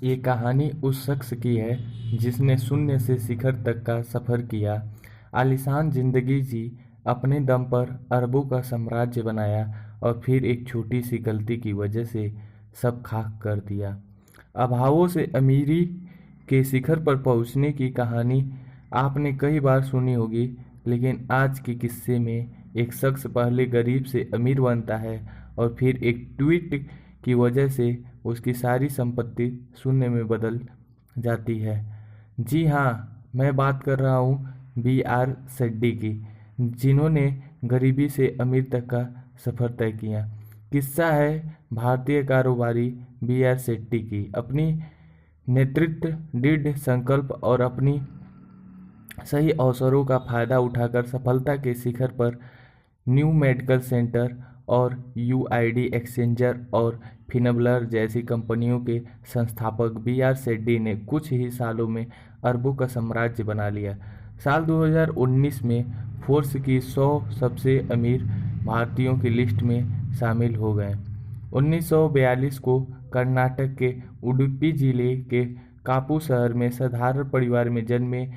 ये कहानी उस शख्स की है जिसने शून्य से शिखर तक का सफ़र किया, आलीशान जिंदगी जी, अपने दम पर अरबों का साम्राज्य बनाया और फिर एक छोटी सी गलती की वजह से सब खाक कर दिया। अभावों से अमीरी के शिखर पर पहुंचने की कहानी आपने कई बार सुनी होगी, लेकिन आज के किस्से में एक शख्स पहले गरीब से अमीर बनता है और फिर एक ट्वीट की वजह से उसकी सारी संपत्ति शून्य में बदल जाती है। जी हाँ, मैं बात कर रहा हूँ B.R. शेट्टी की, जिन्होंने गरीबी से अमीर तक का सफ़र तय किया। किस्सा है भारतीय कारोबारी B.R. शेट्टी की। अपनी नेतृत्व, दृढ़ संकल्प और अपनी सही अवसरों का फायदा उठाकर सफलता के शिखर पर न्यू मेडिकल सेंटर और UID एक्सचेंजर और फिनबलर जैसी कंपनियों के संस्थापक B.R. शेट्टी ने कुछ ही सालों में अरबों का साम्राज्य बना लिया। साल 2019 में फोर्ब्स की 100 सबसे अमीर भारतीयों की लिस्ट में शामिल हो गए। 1942 को कर्नाटक के उडुपी जिले के कापू शहर में साधारण परिवार में जन्मे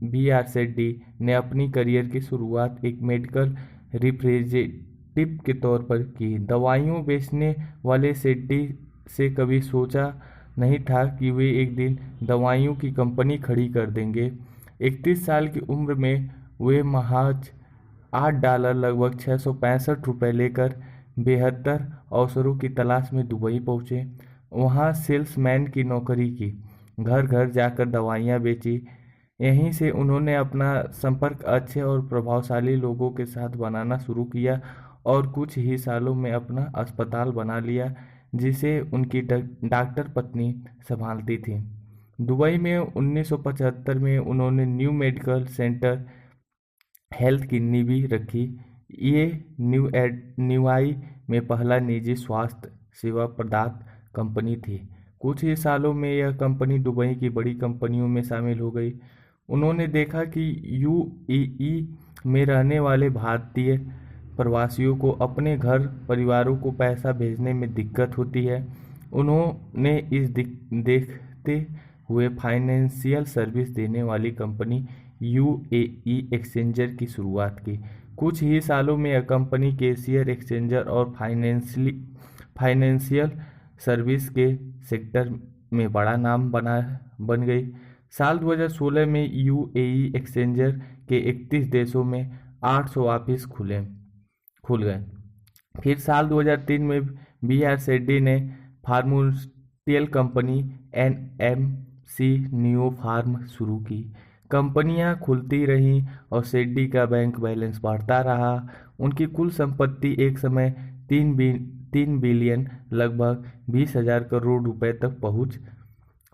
B.R. शेट्टी ने अपनी करियर की शुरुआत एक मेडिकल रिप्रेजेंटेटिव के तौर पर की। दवाइयाँ बेचने वाले शेट्टी से कभी सोचा नहीं था कि वे एक दिन दवाइयों की कंपनी खड़ी कर देंगे। 31 साल की उम्र में वे महज $8 लगभग 665 रुपये लेकर बेहतर अवसरों की तलाश में दुबई पहुंचे। वहां सेल्समैन की नौकरी की, घर घर जाकर दवाइयां बेची। यहीं से उन्होंने अपना संपर्क अच्छे और प्रभावशाली लोगों के साथ बनाना शुरू किया और कुछ ही सालों में अपना अस्पताल बना लिया, जिसे उनकी डॉक्टर पत्नी संभालती थी। दुबई में 1975 में उन्होंने न्यू मेडिकल सेंटर हेल्थ की नींव रखी। ये न्यूयॉर्क में पहला निजी स्वास्थ्य सेवा प्रदाता कंपनी थी। कुछ ही सालों में यह कंपनी दुबई की बड़ी कंपनियों में शामिल हो गई। उन्होंने देखा कि UAE में रहने वाले भारतीय प्रवासियों को अपने घर परिवारों को पैसा भेजने में दिक्कत होती है। उन्होंने इस देखते हुए फाइनेंशियल सर्विस देने वाली कंपनी UAE एक्सचेंजर की शुरुआत की। कुछ ही सालों में यह कंपनी कैशियर एक्सचेंजर और फाइनेंशियल सर्विस के सेक्टर में बड़ा नाम बन गई। साल 2016 में UAE एक्सचेंजर के 31 देशों में 800 ऑफिस खुल गए। फिर साल 2003 में B.R. शेट्टी ने फार्मास्यूटिकल कंपनी NMC न्यूरोफार्म शुरू की। कंपनियां खुलती रहीं और शेट्टी का बैंक बैलेंस बढ़ता रहा। उनकी कुल संपत्ति एक समय 3 बिलियन लगभग 20,000 करोड़ रुपए तक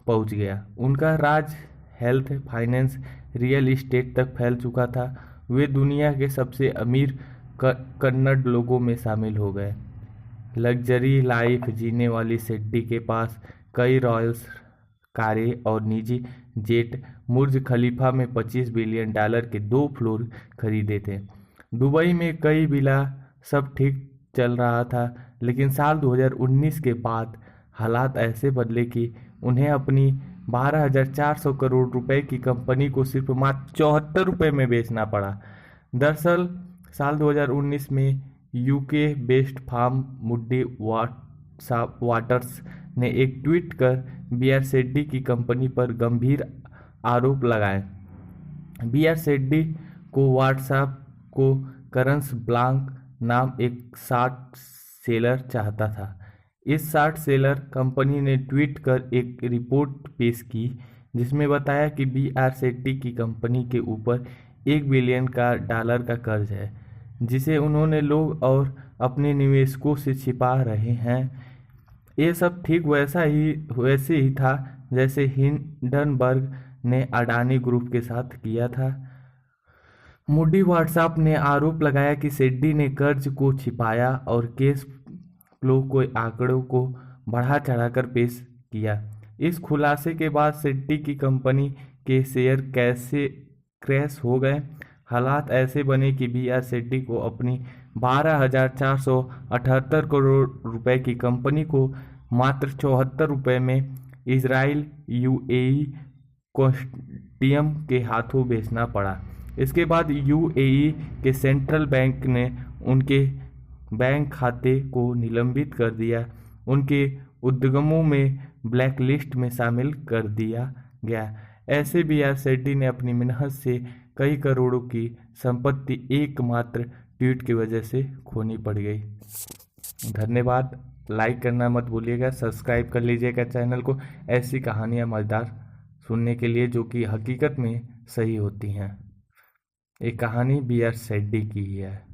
पहुंच गया। उनका राज हेल्थ, फाइनेंस, रियल एस्टेट तक फैल चुका था। वे दुनिया के सबसे अमीर कन्नड़ लोगों में शामिल हो गए। लग्जरी लाइफ जीने वाली शेट्टी के पास कई रॉयल्स कारें और निजी जेट। बुर्ज खलीफा में $25 बिलियन के 2 फ्लोर खरीदे थे। दुबई में कई विला, सब ठीक चल रहा था। लेकिन साल 2019 के बाद हालात ऐसे बदले कि उन्हें अपनी 12,400 करोड़ रुपए की कंपनी को सिर्फ मात्र 74 रुपये में बेचना पड़ा। दरअसल साल 2019 में UK based firm Muddy Waters ने एक ट्वीट कर B.R. शेट्टी की कंपनी पर गंभीर आरोप लगाए। B.R. शेट्टी को व्हाट्सएप को करंस ब्लांक नाम एक शॉर्ट सेलर चाहता था। इस शॉर्ट सेलर कंपनी ने ट्वीट कर एक रिपोर्ट पेश की, जिसमें बताया कि B.R. शेट्टी की कंपनी के ऊपर $1 बिलियन का कर्ज है, जिसे उन्होंने लोग और अपने निवेशकों से छिपा रहे हैं। ये सब ठीक वैसे ही था जैसे हिंडनबर्ग ने अडानी ग्रुप के साथ किया था। मूडी व्हाट्सएप ने आरोप लगाया कि शेट्टी ने कर्ज को छिपाया और कैश फ्लो के आंकड़ों को बढ़ा चढ़ाकर पेश किया। इस खुलासे के बाद शेट्टी की कंपनी के शेयर कैसे क्रैश हो गए। हालात ऐसे बने कि B.R. शेट्टी को अपनी 12,478 करोड़ रुपए की कंपनी को मात्र 74 रुपये में इजराइल यूएई कंसोर्टियम के हाथों बेचना पड़ा। इसके बाद यूएई के सेंट्रल बैंक ने उनके बैंक खाते को निलंबित कर दिया, उनके उद्यमों में ब्लैकलिस्ट में शामिल कर दिया गया। ऐसे बीआर शेट्टी ने अपनी मेहनत से कई करोड़ों की संपत्ति एकमात्र ट्वीट की वजह से खोनी पड़ गई। धन्यवाद। लाइक करना मत भूलिएगा, सब्सक्राइब कर लीजिएगा चैनल को ऐसी कहानियाँ मज़ेदार सुनने के लिए जो कि हकीकत में सही होती हैं। एक कहानी बीआर शेट्टी की है।